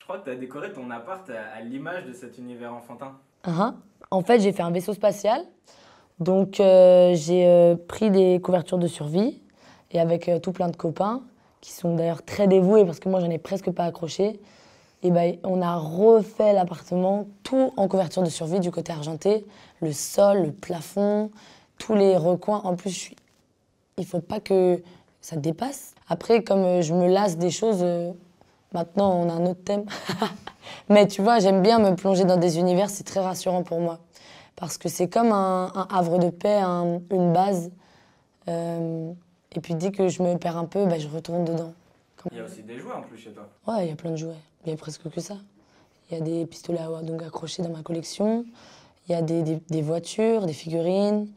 Je crois que tu as décoré ton appart à l'image de cet univers enfantin. Uhum. En fait, j'ai fait un vaisseau spatial. Donc, j'ai pris des couvertures de survie et avec tout plein de copains qui sont d'ailleurs très dévoués parce que moi, j'en ai presque pas accroché. Et ben, on a refait l'appartement tout en couverture de survie du côté argenté. Le sol, le plafond, tous les recoins. En plus, il faut pas que ça dépasse. Après, comme je me lasse des choses, maintenant, on a un autre thème. Mais tu vois, j'aime bien me plonger dans des univers, c'est très rassurant pour moi. Parce que c'est comme un havre de paix, une base. Euh, et puis dès que je me perds un peu, bah, je retourne dedans. Il y a aussi des jouets en plus chez toi. Ouais, il y a plein de jouets. Il y a presque que ça. Il y a des pistolets à eau donc accrochés dans ma collection. Il y a des voitures, des figurines.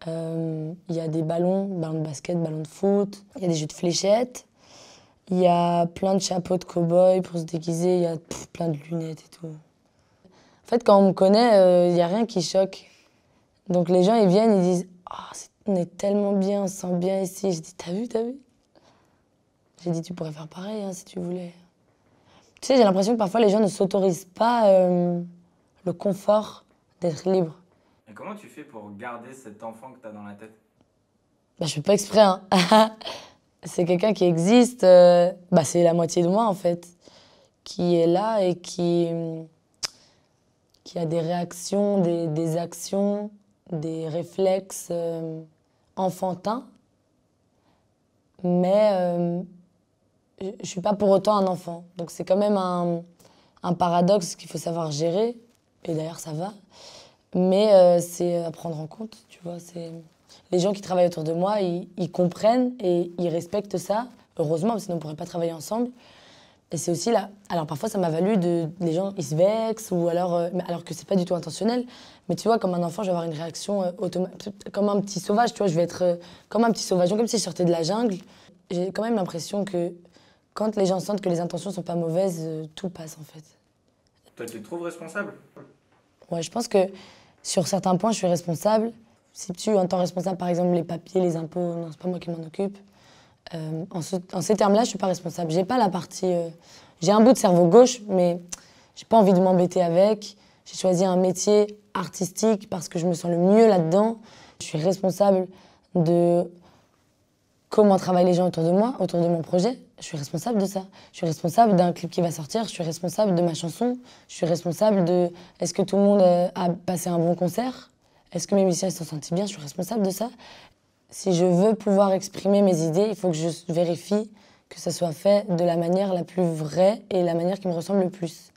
Il y a des ballons, ballons de basket, ballons de foot. Il y a des jeux de fléchettes. Il y a plein de chapeaux de cow-boy pour se déguiser. Il y a plein de lunettes et tout. En fait, quand on me connaît, il n'y a rien qui choque. Donc les gens, ils viennent, ils disent «Ah, on est tellement bien, on se sent bien ici». Je dis «T'as vu, t'as vu?» J'ai dit «Tu pourrais faire pareil hein, si tu voulais». Tu sais, j'ai l'impression que parfois les gens ne s'autorisent pas le confort d'être libre. Et comment tu fais pour garder cet enfant que tu as dans la tête? Bah, je fais pas exprès, hein. C'est quelqu'un qui existe, bah, c'est la moitié de moi en fait, qui est là et qui a des réactions, des actions, des réflexes enfantins. Mais je suis pas pour autant un enfant. Donc c'est quand même un paradoxe qu'il faut savoir gérer. Et d'ailleurs, ça va. Mais c'est à prendre en compte, tu vois. Les gens qui travaillent autour de moi, ils comprennent et ils respectent ça. Heureusement, parce que sinon on ne pourrait pas travailler ensemble. Et c'est aussi là. Alors parfois, ça m'a valu les gens, ils se vexent, ou alors, alors que c'est pas du tout intentionnel. Mais tu vois, comme un enfant, je vais avoir une réaction automatique, comme un petit sauvage, tu vois. Je vais être comme un petit sauvageon, comme si je sortais de la jungle. J'ai quand même l'impression que quand les gens sentent que les intentions sont pas mauvaises, tout passe en fait. Toi, tu te trouves responsable? Ouais, je pense que sur certains points, je suis responsable. Si tu entends responsable, par exemple, les papiers, les impôts, non, c'est pas moi qui m'en occupe. En ces termes-là, je suis pas responsable. J'ai pas la partie. J'ai un bout de cerveau gauche, mais j'ai pas envie de m'embêter avec. J'ai choisi un métier artistique parce que je me sens le mieux là-dedans. Je suis responsable de comment travaillent les gens autour de moi, autour de mon projet. Je suis responsable de ça. Je suis responsable d'un clip qui va sortir. Je suis responsable de ma chanson. Je suis responsable de est-ce que tout le monde a passé un bon concert? Est-ce que mes musiciens se sont sentis bien? Je suis responsable de ça. Si je veux pouvoir exprimer mes idées, il faut que je vérifie que ça soit fait de la manière la plus vraie et la manière qui me ressemble le plus.